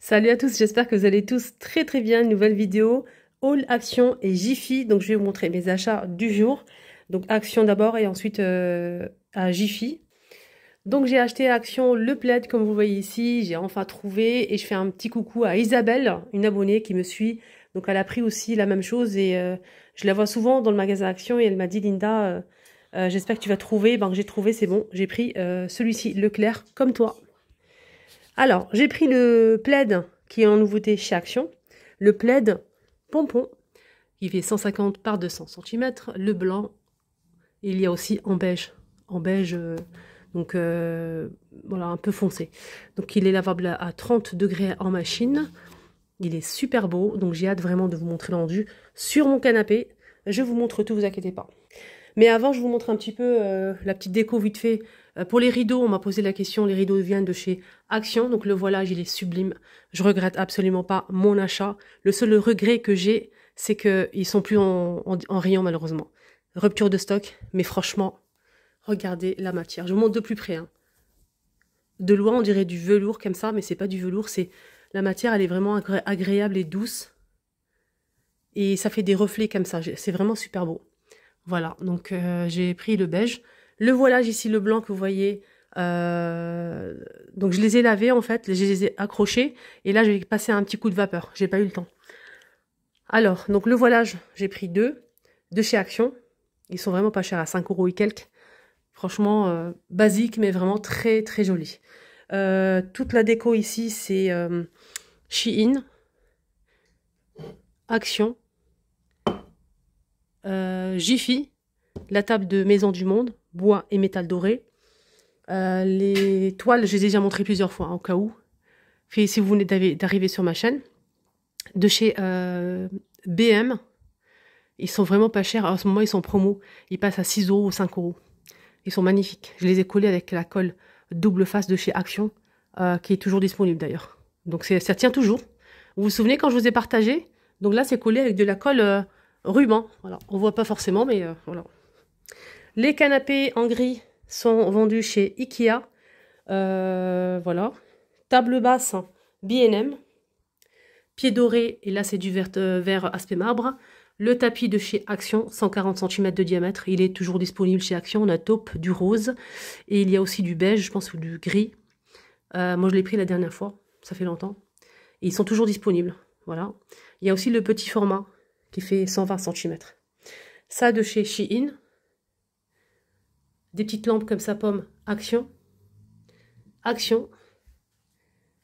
Salut à tous, j'espère que vous allez tous très très bien. Nouvelle vidéo, Haul Action et Jiffy. Donc je vais vous montrer mes achats du jour. Donc Action d'abord et ensuite à Jiffy. Donc j'ai acheté à Action le plaid comme vous voyez ici. J'ai enfin trouvé et je fais un petit coucou à Isabelle, une abonnée qui me suit. Donc elle a pris aussi la même chose et je la vois souvent dans le magasin Action et elle m'a dit Linda, j'espère que tu vas trouver. Ben j'ai trouvé, c'est bon. J'ai pris celui-ci, Leclerc, comme toi. Alors, j'ai pris le plaid qui est en nouveauté chez Action. Le plaid pompon, qui fait 150 par 200 cm. Le blanc, il y a aussi en beige. En beige, donc voilà, un peu foncé. Donc il est lavable à 30 degrés en machine. Il est super beau, donc j'ai hâte vraiment de vous montrer le rendu sur mon canapé. Je vous montre tout, vous inquiétez pas. Mais avant, je vous montre un petit peu la petite déco vite fait. Pour les rideaux, on m'a posé la question. Les rideaux viennent de chez Action. Donc le voilage, il est sublime. Je regrette absolument pas mon achat. Le seul regret que j'ai, c'est qu'ils sont plus en rayon malheureusement. Rupture de stock. Mais franchement, regardez la matière. Je vous montre de plus près. Hein. De loin, on dirait du velours comme ça, mais c'est pas du velours. C'est la matière, elle est vraiment agréable et douce. Et ça fait des reflets comme ça. C'est vraiment super beau. Voilà, donc j'ai pris le beige. Le voilage ici, le blanc que vous voyez, donc je les ai lavés en fait, je les ai accrochés. Et là, je vais passer un petit coup de vapeur, j'ai pas eu le temps. Alors, donc le voilage, j'ai pris deux, de chez Action. Ils sont vraiment pas chers, à 5 € et quelques. Franchement, basique, mais vraiment très très joli. Toute la déco ici, c'est Shein, Action. Jiffy, la table de Maison du Monde, bois et métal doré. Les toiles, je les ai déjà montrées plusieurs fois, hein, au cas où. Puis, si vous venez d'arriver sur ma chaîne. De chez BM, ils sont vraiment pas chers. En ce moment, ils sont en promo. Ils passent à 6 € ou 5 €. Ils sont magnifiques. Je les ai collés avec la colle double face de chez Action, qui est toujours disponible d'ailleurs. Donc, ça tient toujours. Vous vous souvenez quand je vous ai partagé? Donc là, c'est collé avec de la colle ruban. Voilà. On voit pas forcément, mais voilà. Les canapés en gris sont vendus chez Ikea. Voilà. Table basse B&M. Pied doré, et là c'est du vert aspect marbre. Le tapis de chez Action, 140 cm de diamètre. Il est toujours disponible chez Action. On a taupe, du rose. Et il y a aussi du beige, je pense, ou du gris. Moi je l'ai pris la dernière fois. Ça fait longtemps. Et ils sont toujours disponibles. Voilà. Il y a aussi le petit format qui fait 120 cm. Ça de chez Shein. Des petites lampes comme ça, pomme, Action. Action.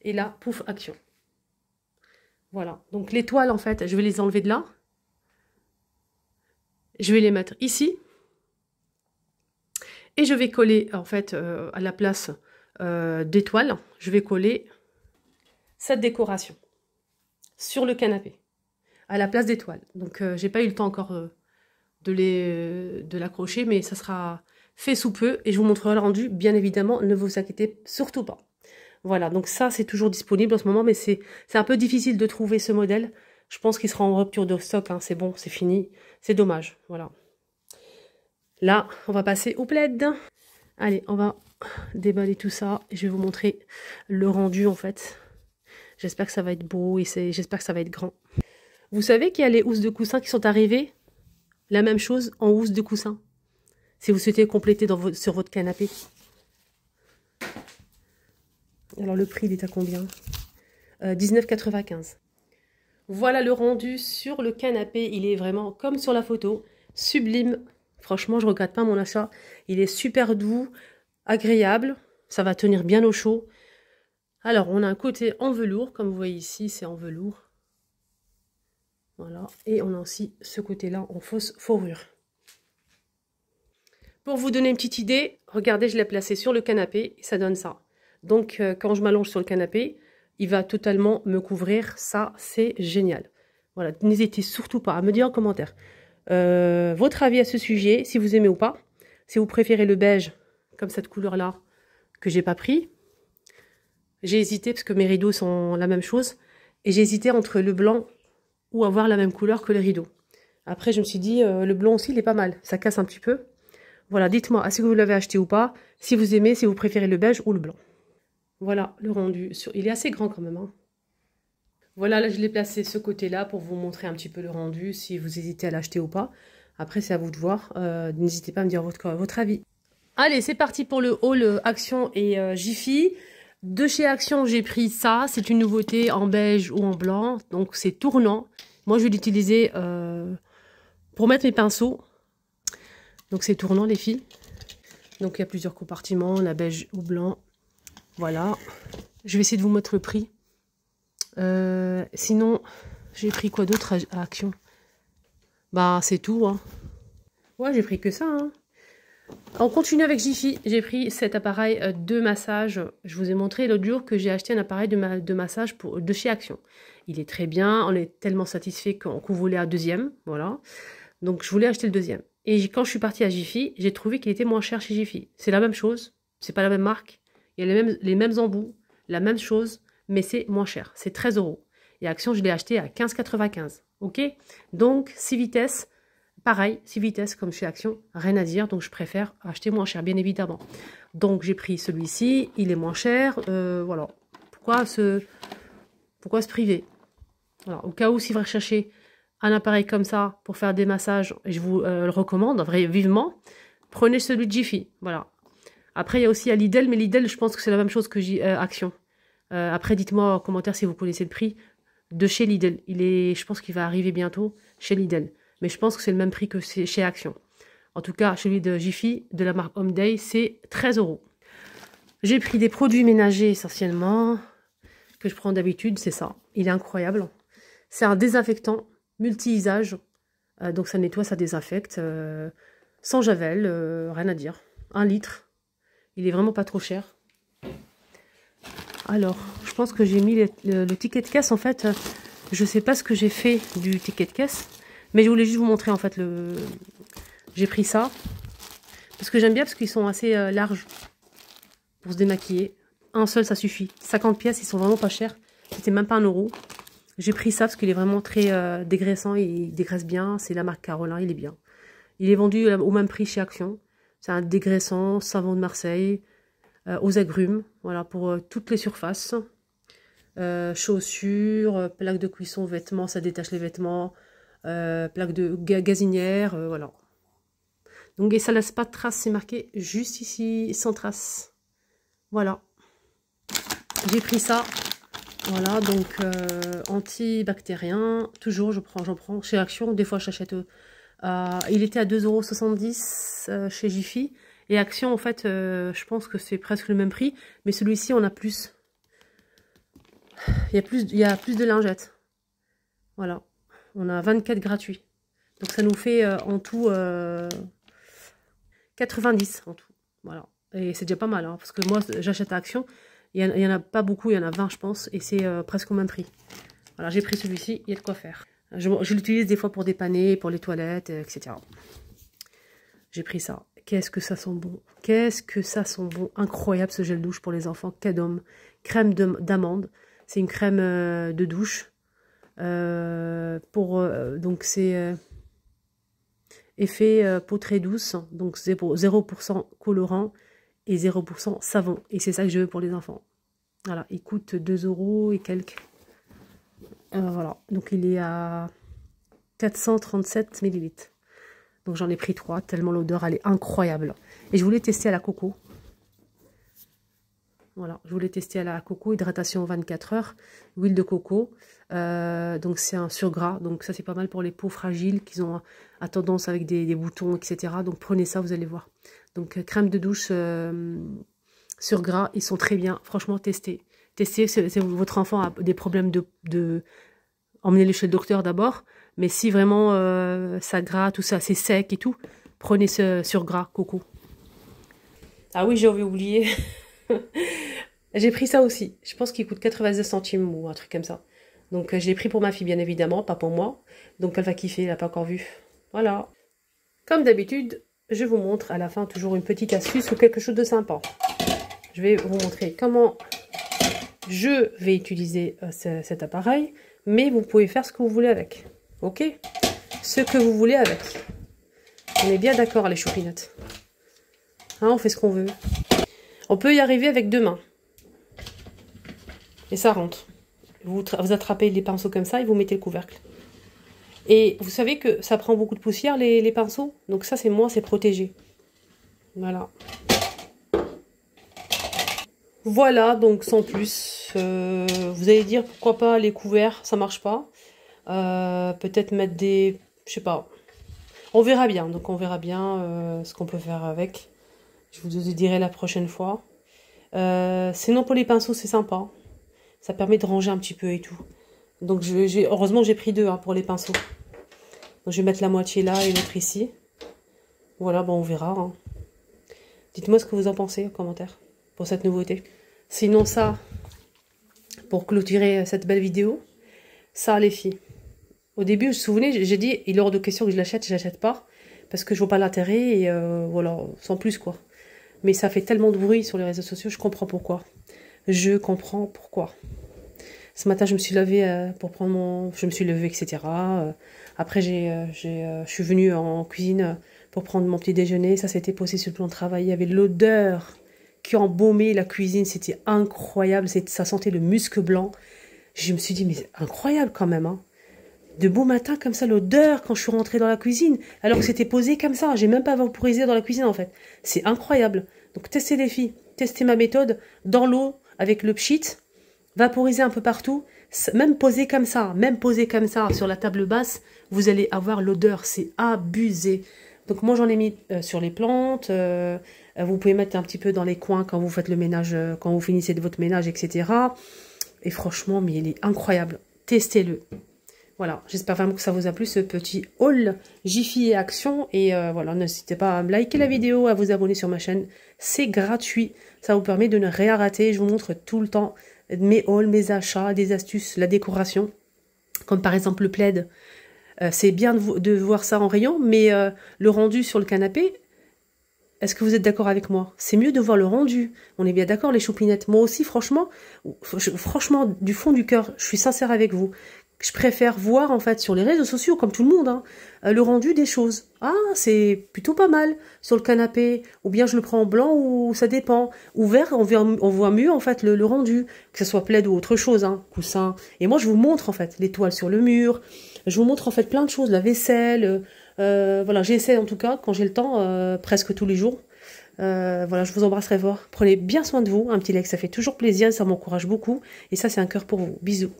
Et là, pouf, Action. Voilà. Donc les toiles, en fait, je vais les enlever de là. Je vais les mettre ici. Et je vais coller, en fait, à la place des toiles, je vais coller cette décoration sur le canapé, à la place des toiles. Donc, j'ai pas eu le temps encore de l'accrocher, mais ça sera fait sous peu et je vous montrerai le rendu, bien évidemment, ne vous inquiétez surtout pas. Voilà, donc ça c'est toujours disponible en ce moment, mais c'est un peu difficile de trouver ce modèle. Je pense qu'il sera en rupture de stock, hein. C'est bon, c'est fini, c'est dommage, voilà. Là, on va passer au plaid. Allez, on va déballer tout ça et je vais vous montrer le rendu en fait. J'espère que ça va être beau et j'espère que ça va être grand. Vous savez qu'il y a les housses de coussin qui sont arrivées? La même chose en housse de coussin. Si vous souhaitez compléter sur votre canapé. Alors le prix il est à combien? 19,95 €. Voilà le rendu sur le canapé. Il est vraiment comme sur la photo. Sublime. Franchement, je ne regrette pas mon achat. Il est super doux, agréable. Ça va tenir bien au chaud. Alors, on a un côté en velours. Comme vous voyez ici, c'est en velours. Voilà. Et on a aussi ce côté-là en fausse fourrure. Pour vous donner une petite idée, regardez, je l'ai placé sur le canapé. Et ça donne ça. Donc, quand je m'allonge sur le canapé, il va totalement me couvrir. Ça, c'est génial. Voilà. N'hésitez surtout pas à me dire en commentaire votre avis à ce sujet, si vous aimez ou pas. Si vous préférez le beige, comme cette couleur-là, que j'ai pas pris. J'ai hésité parce que mes rideaux sont la même chose. Et j'ai hésité entre le blanc ou avoir la même couleur que les rideaux. Après, je me suis dit, le blanc aussi, il est pas mal. Ça casse un petit peu. Voilà, dites-moi, est-ce que vous l'avez acheté ou pas? Si vous aimez, si vous préférez le beige ou le blanc. Voilà, le rendu. Il est assez grand quand même. Hein. Voilà, là je l'ai placé ce côté-là pour vous montrer un petit peu le rendu, si vous hésitez à l'acheter ou pas. Après, c'est à vous de voir. N'hésitez pas à me dire votre avis. Allez, c'est parti pour le haul Action et Jiffy. De chez Action, j'ai pris ça. C'est une nouveauté en beige ou en blanc. Donc, c'est tournant. Moi, je vais l'utiliser pour mettre mes pinceaux. Donc, c'est tournant, les filles. Donc, il y a plusieurs compartiments. La beige ou blanc. Voilà. Je vais essayer de vous mettre le prix. Sinon, j'ai pris quoi d'autre à Action? Bah, c'est tout, hein. Ouais, j'ai pris que ça, hein. On continue avec Jiffy. J'ai pris cet appareil de massage. Je vous ai montré l'autre jour que j'ai acheté un appareil de massage de chez Action. Il est très bien. On est tellement satisfait qu'on voulait un deuxième. Voilà. Donc, je voulais acheter le deuxième. Et quand je suis partie à Jiffy, j'ai trouvé qu'il était moins cher chez Jiffy. C'est la même chose. C'est pas la même marque. Il y a les mêmes embouts. La même chose. Mais c'est moins cher. C'est 13 €. Et Action, je l'ai acheté à 15,95 €. Ok? Donc, 6 vitesses. Pareil, 6 vitesses comme chez Action, rien à dire, donc je préfère acheter moins cher, bien évidemment. Donc j'ai pris celui-ci, il est moins cher, voilà. Pourquoi se priver? Voilà. Au cas où, si vous recherchez un appareil comme ça pour faire des massages, et je vous le recommande vivement, prenez celui de Jiffy, voilà. Après, il y a aussi à Lidl, mais Lidl, je pense que c'est la même chose que Action. Après, dites-moi en commentaire si vous connaissez le prix de chez Lidl. Je pense qu'il va arriver bientôt chez Lidl. Mais je pense que c'est le même prix que chez Action. En tout cas, celui de Jiffy, de la marque Home Day, c'est 13 €. J'ai pris des produits ménagers essentiellement, que je prends d'habitude, c'est ça. Il est incroyable. C'est un désinfectant multi-usage. Donc ça nettoie, ça désinfecte. Sans javel, rien à dire. 1 litre. Il est vraiment pas trop cher. Alors, je pense que j'ai mis le ticket de caisse. En fait, je sais pas ce que j'ai fait du ticket de caisse. Mais je voulais juste vous montrer en fait j'ai pris ça. Parce que j'aime bien parce qu'ils sont assez larges pour se démaquiller. Un seul ça suffit. 50 pièces, ils sont vraiment pas chers. C'était même pas 1 €. J'ai pris ça parce qu'il est vraiment très dégraissant. Il dégraisse bien. C'est la marque Carolin, il est bien. Il est vendu au même prix chez Action. C'est un dégraissant, savon de Marseille, aux agrumes. Voilà, pour toutes les surfaces. Chaussures, plaques de cuisson, vêtements, ça détache les vêtements. Plaque de gazinière, voilà. Donc, et ça laisse pas de traces, c'est marqué juste ici, sans traces. Voilà. J'ai pris ça. Voilà, donc antibactérien. Toujours, j'en prends chez Action. Des fois, j'achète. Il était à 2,70 € chez Jiffy. Et Action, en fait, je pense que c'est presque le même prix. Mais celui-ci, on a plus. Il y a plus de lingettes. Voilà. On a 24 gratuits. Donc ça nous fait en tout 90 en tout. Voilà. Et c'est déjà pas mal. Hein, parce que moi, j'achète à Action. Il y en a pas beaucoup. Il y en a 20, je pense. Et c'est presque au même prix. Voilà, j'ai pris celui-ci. Il y a de quoi faire. Je l'utilise des fois pour dépanner, pour les toilettes, etc. J'ai pris ça. Qu'est-ce que ça sent bon. Qu'est-ce que ça sent bon. Incroyable ce gel douche pour les enfants. Cadom. Crème d'amande. C'est une crème de douche. Donc c'est effet peau très douce, donc 0% colorant et 0% savon, et c'est ça que je veux pour les enfants. Voilà, il coûte 2 € et quelques. Voilà, donc il est à 437 ml. Donc j'en ai pris 3, tellement l'odeur elle est incroyable. Et je voulais tester à la coco. Voilà, je voulais tester à la coco, hydratation 24 heures, huile de coco. Donc c'est un surgras, donc ça c'est pas mal pour les peaux fragiles qui ont à tendance avec des boutons, etc. Donc prenez ça, vous allez voir. Donc crème de douche surgras, ils sont très bien, franchement testez. Testez, votre enfant a des problèmes emmenez-le chez le docteur d'abord. Mais si vraiment ça gratte, tout ça, c'est sec et tout, prenez ce surgras coco. Ah oui, j'avais oublié. J'ai pris ça aussi. Je pense qu'il coûte 90 centimes ou un truc comme ça. Donc je l'ai pris pour ma fille, bien évidemment, pas pour moi. Donc elle va kiffer, elle n'a pas encore vu. Voilà. Comme d'habitude, je vous montre à la fin toujours une petite astuce ou quelque chose de sympa. Je vais vous montrer comment je vais utiliser cet appareil. Mais vous pouvez faire ce que vous voulez avec. Ok? Ce que vous voulez avec. On est bien d'accord, les choupinettes. Hein, on fait ce qu'on veut. On peut y arriver avec 2 mains. Et ça rentre. Vous attrapez les pinceaux comme ça et vous mettez le couvercle. Et vous savez que ça prend beaucoup de poussière, les pinceaux. Donc ça, c'est moins, c'est protégé. Voilà. Voilà, donc sans plus. Vous allez dire, pourquoi pas les couverts, ça marche pas. Peut-être mettre des... Je sais pas. On verra bien. Donc on verra bien ce qu'on peut faire avec. Je vous dirai la prochaine fois. Sinon, pour les pinceaux, c'est sympa. Ça permet de ranger un petit peu et tout. Donc heureusement, j'ai pris 2 hein, pour les pinceaux. Donc, je vais mettre la moitié là et l'autre ici. Voilà, bon, on verra. Hein. Dites-moi ce que vous en pensez en commentaire pour cette nouveauté. Sinon ça, pour clôturer cette belle vidéo, ça les filles. Au début, vous vous souvenez, j'ai dit, il est hors de question que je l'achète pas. Parce que je vois pas l'intérêt et voilà, sans plus quoi. Mais ça fait tellement de bruit sur les réseaux sociaux, je comprends pourquoi. Je comprends pourquoi. Ce matin, je me suis levée pour prendre mon... Je me suis levée, etc. Après, je suis venue en cuisine pour prendre mon petit déjeuner. Ça s'était posé sur le plan de travail. Il y avait l'odeur qui embaumait la cuisine. C'était incroyable. Ça sentait le musc blanc. Je me suis dit, mais c'est incroyable quand même. Hein. De beau matin comme ça, l'odeur quand je suis rentrée dans la cuisine. Alors que c'était posé comme ça. J'ai même pas vaporisé dans la cuisine en fait. C'est incroyable. Donc testez les filles. Testez ma méthode dans l'eau avec le pchit. Vaporisez un peu partout. Même posé comme ça sur la table basse, vous allez avoir l'odeur. C'est abusé. Donc moi j'en ai mis sur les plantes. Vous pouvez mettre un petit peu dans les coins quand vous faites le ménage, quand vous finissez de votre ménage, etc. Et franchement, mais il est incroyable. Testez-le. Voilà, j'espère vraiment que ça vous a plu ce petit haul Jiffy et Action. Et voilà, n'hésitez pas à me liker la vidéo, à vous abonner sur ma chaîne. C'est gratuit. Ça vous permet de ne rien rater. Je vous montre tout le temps mes hauls, mes achats, des astuces, la décoration. Comme par exemple le plaid. C'est bien de voir ça en rayon, mais le rendu sur le canapé, est-ce que vous êtes d'accord avec moi? C'est mieux de voir le rendu. On est bien d'accord, les choupinettes. Moi aussi, franchement, du fond du cœur, je suis sincère avec vous. Je préfère voir, en fait, sur les réseaux sociaux, comme tout le monde, hein, le rendu des choses. Ah, c'est plutôt pas mal sur le canapé. Ou bien je le prends en blanc, ou ça dépend. Ou vert, on voit mieux, en fait, le rendu. Que ce soit plaid ou autre chose, hein, coussin. Et moi, je vous montre, en fait, les toiles sur le mur. Je vous montre, en fait, plein de choses. La vaisselle. Voilà, j'essaie, en tout cas, quand j'ai le temps, presque tous les jours. Voilà, je vous embrasserai fort. Prenez bien soin de vous. Un petit like, ça fait toujours plaisir. Ça m'encourage beaucoup. Et ça, c'est un cœur pour vous. Bisous.